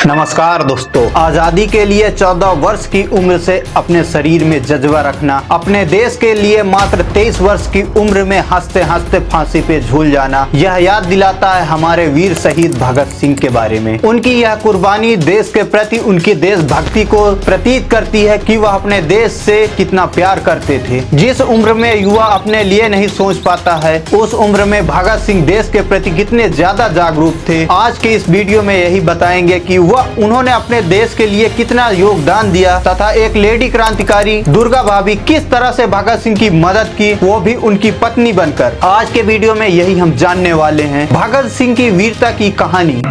नमस्कार दोस्तों, आजादी के लिए 14 वर्ष की उम्र से अपने शरीर में जज्बा रखना, अपने देश के लिए मात्र 23 वर्ष की उम्र में हंसते हंसते फांसी पे झूल जाना, यह याद दिलाता है हमारे वीर शहीद भगत सिंह के बारे में। उनकी यह कुर्बानी देश के प्रति उनकी देशभक्ति को प्रतीत करती है कि वह अपने देश से कितना प्यार करते थे। जिस उम्र में युवा अपने लिए नहीं सोच पाता है, उस उम्र में भगत सिंह देश के प्रति कितने ज्यादा जागरूक थे। आज के इस वीडियो में यही बताएंगे कि उन्होंने अपने देश के लिए कितना योगदान दिया तथा एक लेडी क्रांतिकारी दुर्गा भाभी किस तरह से भगत सिंह की मदद की, वो भी उनकी पत्नी बनकर। आज के वीडियो में यही हम जानने वाले हैं, भगत सिंह की वीरता की कहानी।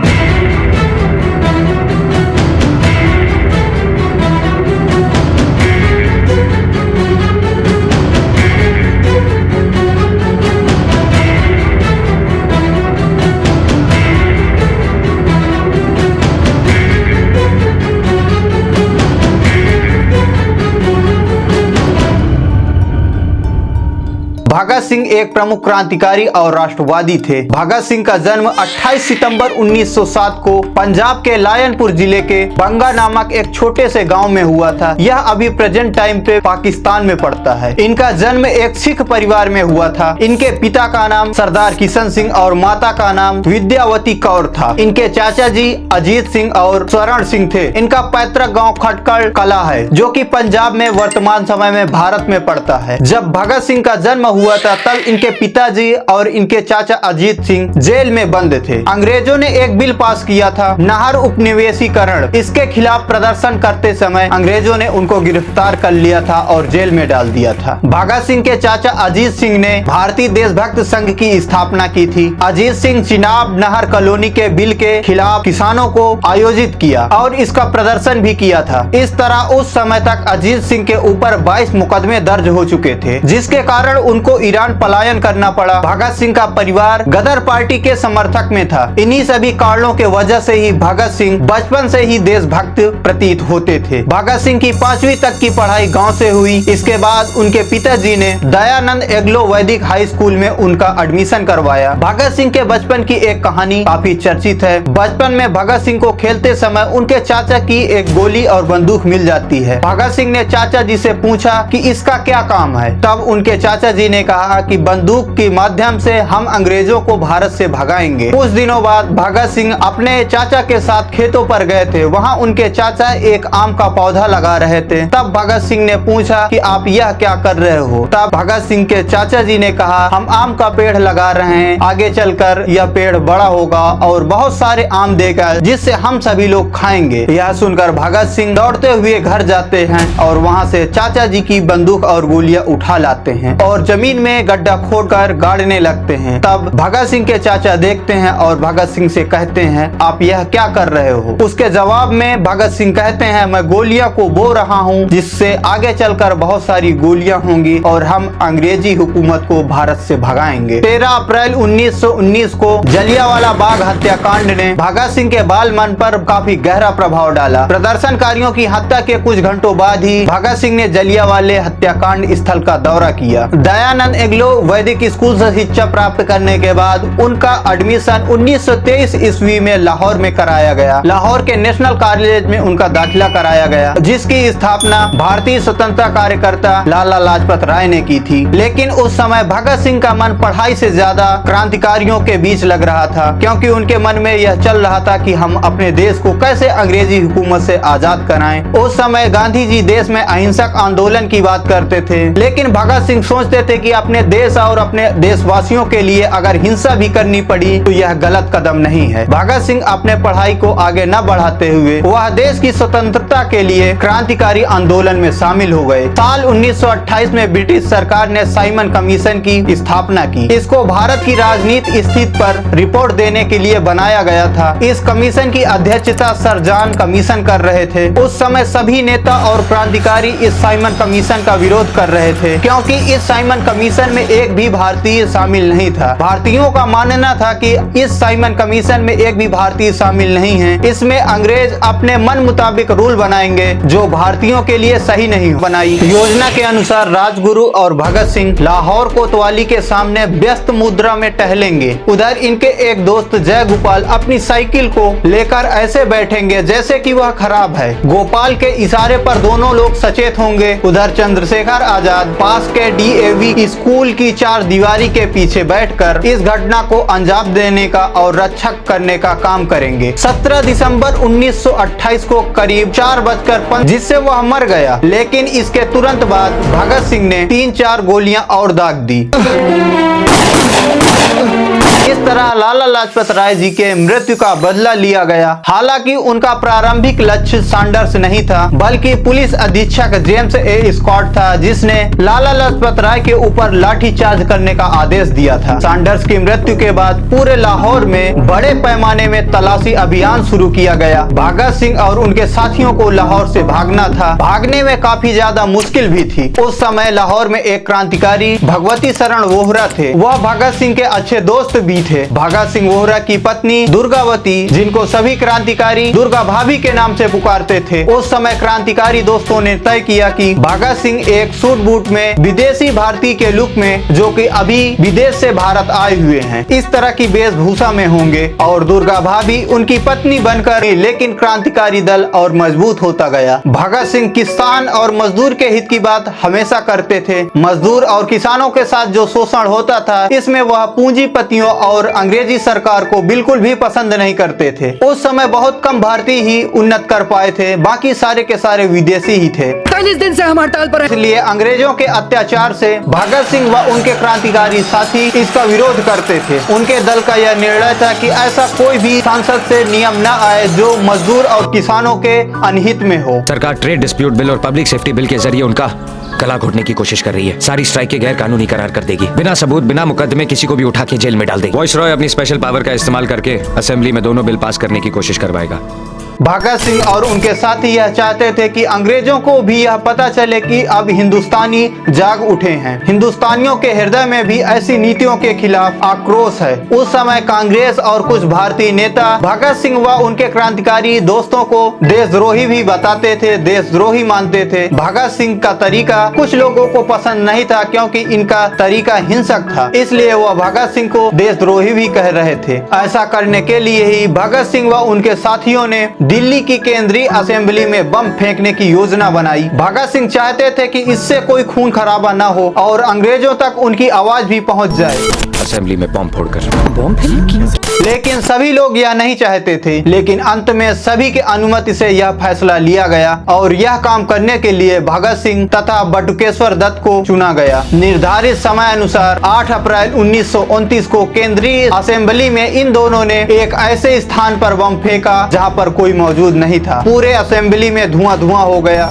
भगत सिंह एक प्रमुख क्रांतिकारी और राष्ट्रवादी थे। भगत सिंह का जन्म 28 सितंबर 1907 को पंजाब के लायनपुर जिले के बंगा नामक एक छोटे से गांव में हुआ था। यह अभी प्रेजेंट टाइम पे पाकिस्तान में पड़ता है। इनका जन्म एक सिख परिवार में हुआ था। इनके पिता का नाम सरदार किशन सिंह और माता का नाम विद्यावती कौर था। इनके चाचा जी अजीत सिंह और स्वर्ण सिंह थे। इनका पैतृक गाँव खटकड़ कला है, जो की पंजाब में वर्तमान समय में भारत में पड़ता है। जब भगत सिंह का जन्म हुआ था, तब इनके पिताजी और इनके चाचा अजीत सिंह जेल में बंद थे। अंग्रेजों ने एक बिल पास किया था, नाहर उपनिवेशीकरण। इसके खिलाफ प्रदर्शन करते समय अंग्रेजों ने उनको गिरफ्तार कर लिया था और जेल में डाल दिया था। भगत सिंह के चाचा अजीत सिंह ने भारतीय देशभक्त संघ की स्थापना की थी। अजीत सिंह चिनाब नहर कॉलोनी के बिल के खिलाफ किसानों को आयोजित किया और इसका प्रदर्शन भी किया था। इस तरह उस समय तक अजीत सिंह के ऊपर 22 मुकदमे दर्ज हो चुके थे, जिसके कारण उनको ईरान पलायन करना पड़ा। भगत सिंह का परिवार गदर पार्टी के समर्थक में था। इन्हीं सभी कारणों के वजह से ही भगत सिंह बचपन से ही देशभक्त प्रतीत होते थे। भगत सिंह की 5वीं तक की पढ़ाई गांव से हुई। इसके बाद उनके पिताजी ने दयानंद एग्लो वैदिक हाई स्कूल में उनका एडमिशन करवाया। भगत सिंह के बचपन की एक कहानी काफी चर्चित है। बचपन में भगत सिंह को खेलते समय उनके चाचा की एक गोली और बंदूक मिल जाती है। भगत सिंह ने चाचा जी से पूछा कि इसका क्या काम है। तब उनके चाचा जी ने कहा कि बंदूक के माध्यम से हम अंग्रेजों को भारत से भगाएंगे। कुछ दिनों बाद भगत सिंह अपने चाचा के साथ खेतों पर गए थे। वहां उनके चाचा एक आम का पौधा लगा रहे थे। तब भगत सिंह ने पूछा कि आप यह क्या कर रहे हो। तब भगत सिंह के चाचा जी ने कहा, हम आम का पेड़ लगा रहे हैं, आगे चलकर यह पेड़ बड़ा होगा और बहुत सारे आम देगा, जिससे हम सभी लोग खाएंगे। यह सुनकर भगत सिंह दौड़ते हुए घर जाते हैं और वहाँ से चाचा जी की बंदूक और गोलियां उठा लाते हैं और जमीन में गड्ढा खोदकर गाड़ने लगते हैं। तब भगत सिंह के चाचा देखते हैं और भगत सिंह से कहते हैं, आप यह क्या कर रहे हो। उसके जवाब में भगत सिंह कहते हैं, मैं गोलियां को बो रहा हूं, जिससे आगे चलकर बहुत सारी गोलियां होंगी और हम अंग्रेजी हुकूमत को भारत से भगाएंगे। 13 अप्रैल 1919 को जलियांवाला बाग हत्याकांड ने भगत सिंह के बाल मन पर काफी गहरा प्रभाव डाला। प्रदर्शनकारियों की हत्या के कुछ घंटों बाद ही भगत सिंह ने जलियांवाले हत्याकांड स्थल का दौरा किया। दयानंद एग्लो वैदिक स्कूल से शिक्षा प्राप्त करने के बाद उनका एडमिशन 1923 ईस्वी में लाहौर में कराया गया। लाहौर के नेशनल कॉलेज में उनका दाखिला कराया गया, जिसकी स्थापना भारतीय स्वतंत्रता कार्यकर्ता लाला लाजपत राय ने की थी। लेकिन उस समय भगत सिंह का मन पढ़ाई से ज्यादा क्रांतिकारियों के बीच लग रहा था, क्योंकि उनके मन में यह चल रहा था कि हम अपने देश को कैसे अंग्रेजी हुकूमत से आजाद कराएं। उस समय गांधी जी देश में अहिंसक आंदोलन की बात करते थे, लेकिन भगत सिंह सोचते थे कि अपने देश और अपने देशवासियों के लिए अगर हिंसा भी करनी पड़ी तो यह गलत कदम नहीं है। भगत सिंह अपने पढ़ाई को आगे न बढ़ाते हुए वह देश की स्वतंत्रता के लिए क्रांतिकारी आंदोलन में शामिल हो गए। साल 1928 में ब्रिटिश सरकार ने साइमन कमीशन की स्थापना की। इसको भारत की राजनीति स्थिति पर रिपोर्ट देने के लिए बनाया गया था। इस कमीशन की अध्यक्षता सर जॉन कमीशन कर रहे थे। उस समय सभी नेता और क्रांतिकारी इस साइमन कमीशन का विरोध कर रहे थे, क्योंकि इस साइमन कमीशन कमीशन में एक भी भारतीय शामिल नहीं था। भारतीयों का मानना था कि इस साइमन कमीशन में एक भी भारतीय शामिल नहीं है। इसमें अंग्रेज अपने मन मुताबिक रूल बनाएंगे जो भारतीयों के लिए सही नहीं बनाई। योजना के अनुसार राजगुरु और भगत सिंह लाहौर कोतवाली के सामने व्यस्त मुद्रा में टहलेंगे। उधर इनके एक दोस्त जय गोपाल अपनी साइकिल को लेकर ऐसे बैठेंगे जैसे कि वह खराब है। गोपाल के इशारे पर दोनों लोग सचेत होंगे। उधर चंद्रशेखर आजाद पास के DAV स्कूल की चार दीवारी के पीछे बैठकर इस घटना को अंजाम देने का और रक्षक करने का काम करेंगे। 17 दिसंबर 1928 को करीब 4:05 जिससे वह मर गया, लेकिन इसके तुरंत बाद भगत सिंह ने 3-4 गोलियां और दाग दी। इस तरह लाला लाजपत राय जी के मृत्यु का बदला लिया गया। हालांकि उनका प्रारंभिक लक्ष्य सैंडर्स नहीं था, बल्कि पुलिस अधीक्षक जेम्स A. स्कॉट था, जिसने लाला लाजपत राय के ऊपर लाठीचार्ज करने का आदेश दिया था। सैंडर्स की मृत्यु के बाद पूरे लाहौर में बड़े पैमाने में तलाशी अभियान शुरू किया गया। भगत सिंह और उनके साथियों को लाहौर से भागना था। भागने में काफी ज्यादा मुश्किल भी थी। उस समय लाहौर में एक क्रांतिकारी भगवती शरण वोहरा थे। वह भगत सिंह के अच्छे दोस्त भी थे। भगत सिंह वोहरा की पत्नी दुर्गावती, जिनको सभी क्रांतिकारी दुर्गा भाभी के नाम से पुकारते थे, उस समय क्रांतिकारी दोस्तों ने तय किया कि भगत सिंह एक सूट बूट में विदेशी भारतीय के लुक में, जो कि अभी विदेश से भारत आए हुए हैं, इस तरह की वेशभूषा में होंगे और दुर्गा भाभी उनकी पत्नी बनकर। लेकिन क्रांतिकारी दल और मजबूत होता गया। भगत सिंह किसान और मजदूर के हित की बात हमेशा करते थे। मजदूर और किसानों के साथ जो शोषण होता था, इसमें वह पूंजीपतियों और अंग्रेजी सरकार को बिल्कुल भी पसंद नहीं करते थे। उस समय बहुत कम भारतीय ही उन्नत कर पाए थे, बाकी सारे के सारे विदेशी ही थे। 40 दिन से हम हड़ताल पर हैं। इसलिए अंग्रेजों के अत्याचार से भगत सिंह व उनके क्रांतिकारी साथी इसका विरोध करते थे। उनके दल का यह निर्णय था कि ऐसा कोई भी संसद से नियम न आए जो मजदूर और किसानों के अनहित में हो। सरकार ट्रेड डिस्प्यूट बिल और पब्लिक सेफ्टी बिल के जरिए उनका गला घोटने की कोशिश कर रही है। सारी स्ट्राइक के गैर कानूनी करार कर देगी। बिना सबूत, बिना मुकदमे किसी को भी उठा के जेल में डाल देगी। वॉइसरॉय अपनी स्पेशल पावर का इस्तेमाल करके असेंबली में दोनों बिल पास करने की कोशिश करवाएगा। भगत सिंह और उनके साथी यह चाहते थे कि अंग्रेजों को भी यह पता चले कि अब हिंदुस्तानी जाग उठे हैं। हिंदुस्तानियों के हृदय में भी ऐसी नीतियों के खिलाफ आक्रोश है। उस समय कांग्रेस और कुछ भारतीय नेता भगत सिंह व उनके क्रांतिकारी दोस्तों को देशद्रोही भी बताते थे, देशद्रोही मानते थे। भगत सिंह का तरीका कुछ लोगों को पसंद नहीं था, क्योंकि इनका तरीका हिंसक था, इसलिए वह भगत सिंह को देशद्रोही भी कह रहे थे। ऐसा करने के लिए ही भगत सिंह व उनके साथियों ने दिल्ली की केंद्रीय असेंबली में बम फेंकने की योजना बनाई। भगत सिंह चाहते थे कि इससे कोई खून खराबा न हो और अंग्रेजों तक उनकी आवाज भी पहुंच जाए। असेंबली में बम फोड़कर लेकिन सभी लोग यह नहीं चाहते थे। लेकिन अंत में सभी के अनुमति से यह फैसला लिया गया और यह काम करने के लिए भगत सिंह तथा बटुकेश्वर दत्त को चुना गया। निर्धारित समय अनुसार 8 अप्रैल 1929 को केंद्रीय असेंबली में इन दोनों ने एक ऐसे स्थान पर बम फेंका जहां पर कोई मौजूद नहीं था। पूरे असेंबली में धुआं धुआं हो गया।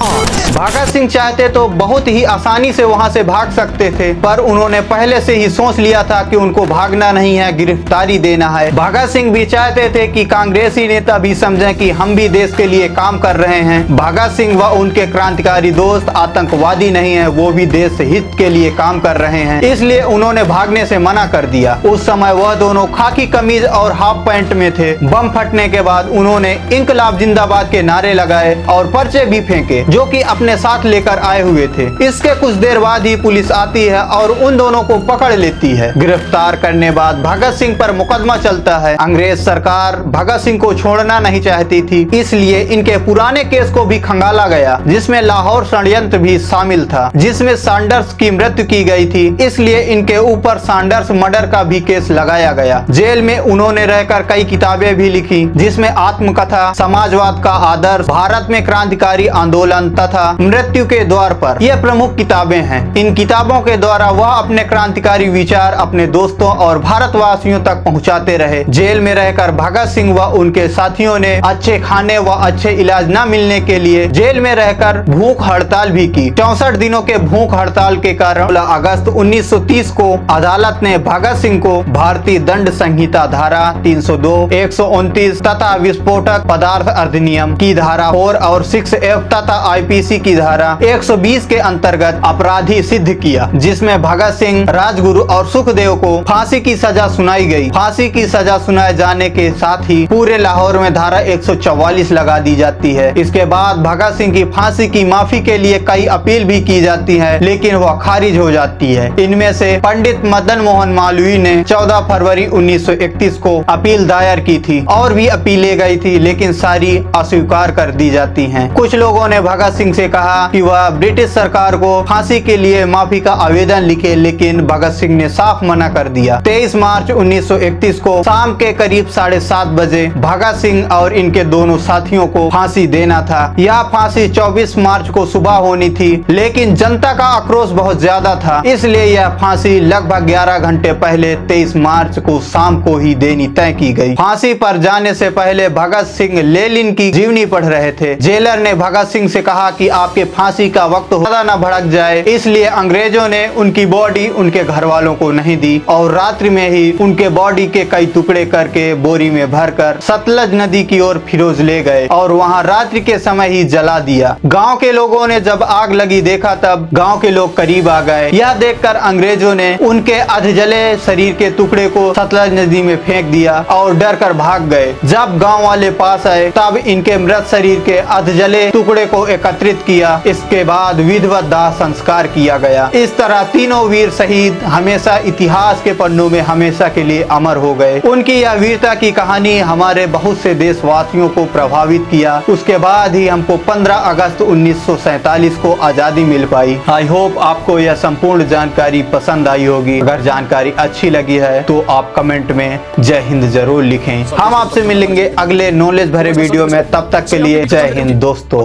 भगत सिंह चाहते तो बहुत ही आसानी से वहां से भाग सकते थे, पर उन्होंने पहले से ही सोच लिया था कि उनको भागना नहीं है, गिरफ्तारी देना है। भगत सिंह भी चाहते थे कि कांग्रेसी नेता भी समझें कि हम भी देश के लिए काम कर रहे हैं। भगत सिंह व उनके क्रांतिकारी दोस्त आतंकवादी नहीं है, वो भी देश हित के लिए काम कर रहे हैं, इसलिए उन्होंने भागने से मना कर दिया। उस समय वह दोनों खाकी कमीज और हाफ पैंट में थे। बम फटने के बाद उन्होंने इंकलाब जिंदाबाद के नारे लगाए और पर्चे भी फेंके, जो कि अपने साथ लेकर आए हुए थे। इसके कुछ देर बाद ही पुलिस आती है और उन दोनों को पकड़ लेती है। गिरफ्तार करने बाद भगत सिंह पर मुकदमा चलता है। अंग्रेज सरकार भगत सिंह को छोड़ना नहीं चाहती थी, इसलिए इनके पुराने केस को भी खंगाला गया, जिसमें लाहौर षड्यंत्र भी शामिल था, जिसमें सैंडर्स की मृत्यु की गई थी। इसलिए इनके ऊपर सैंडर्स मर्डर का भी केस लगाया गया। जेल में उन्होंने रहकर कई किताबें भी लिखी, जिसमें आत्मकथा, समाजवाद का आदर्श, भारत में क्रांतिकारी आंदोलन तथा मृत्यु के द्वार पर, ये प्रमुख किताबें हैं। इन किताबों के द्वारा वह अपने क्रांतिकारी विचार अपने दोस्तों और भारतवासियों तक पहुंचाते रहे। रहे। जेल में रहकर भगत सिंह व उनके साथियों ने अच्छे खाने व अच्छे इलाज न मिलने के लिए जेल में रहकर भूख हड़ताल भी की। 64 दिनों के भूख हड़ताल के कारण 16 अगस्त 1930 को अदालत ने भगत सिंह को भारतीय दंड संहिता धारा 302, 129 तथा विस्फोटक पदार्थ अधिनियम की धारा 4 और 6F तथा IPC की धारा 120 के अंतर्गत अपराधी सिद्ध किया, जिसमें भगत सिंह, राजगुरु और सुखदेव को फांसी की सजा सुनाई गई। फांसी की सजा सुनाए जाने के साथ ही पूरे लाहौर में धारा 144 लगा दी जाती है। इसके बाद भगत सिंह की फांसी की माफी के लिए कई अपील भी की जाती है, लेकिन वह खारिज हो जाती है। इनमें से पंडित मदन मोहन मालवीय ने 14 फरवरी 1931 को अपील दायर की थी और भी अपीलें गई थी, लेकिन सारी अस्वीकार कर दी जाती हैं। कुछ लोगों ने भगत सिंह से कहा कि वह ब्रिटिश सरकार को फांसी के लिए माफी का आवेदन लिखे, लेकिन भगत सिंह ने साफ मना कर दिया। 23 मार्च 1931 को शाम के करीब 7:30 बजे भगत सिंह और इनके दोनों साथियों को फांसी देना था। यह फांसी 24 मार्च को सुबह होनी थी, लेकिन जनता का आक्रोश बहुत ज्यादा था, इसलिए यह फांसी लगभग 11 घंटे पहले 23 मार्च को शाम को ही देनी तय की गई। फांसी पर जाने से पहले भगत सिंह लेनिन की जीवनी पढ़ रहे थे। जेलर ने भगत सिंह से कहा कि आपके फांसी का वक्त ज्यादा न भड़क जाए, इसलिए अंग्रेजों ने उनकी बॉडी उनके घर वालों को नहीं दी और रात्रि में ही उनके बॉडी के कई टुकड़े करके बोरी में भरकर सतलज नदी की ओर फिरोज ले गए और वहां रात्रि के समय ही जला दिया। गांव के लोगों ने जब आग लगी देखा, तब गांव के लोग करीब आ गए। यह देखकर अंग्रेजों ने उनके अधजले शरीर के टुकड़े को सतलज नदी में फेंक दिया और डर कर भाग गए। जब गांव वाले पास आए, तब इनके मृत शरीर के अधजले टुकड़े को एकत्रित किया। इसके बाद विधिवत दाह संस्कार किया गया। इस तरह तीनों वीर शहीद हमेशा इतिहास के पन्नों में हमेशा के लिए अमर हो गए। उनकी यह वीरता की कहानी हमारे बहुत से देशवासियों को प्रभावित किया। उसके बाद ही हमको 15 अगस्त 1947 को आजादी मिल पाई। आई होप आपको यह संपूर्ण जानकारी पसंद आई होगी। अगर जानकारी अच्छी लगी है तो आप कमेंट में जय हिंद जरूर लिखें। हम आपसे मिलेंगे अगले नॉलेज भरे वीडियो में। तब तक के लिए जय हिंद दोस्तों।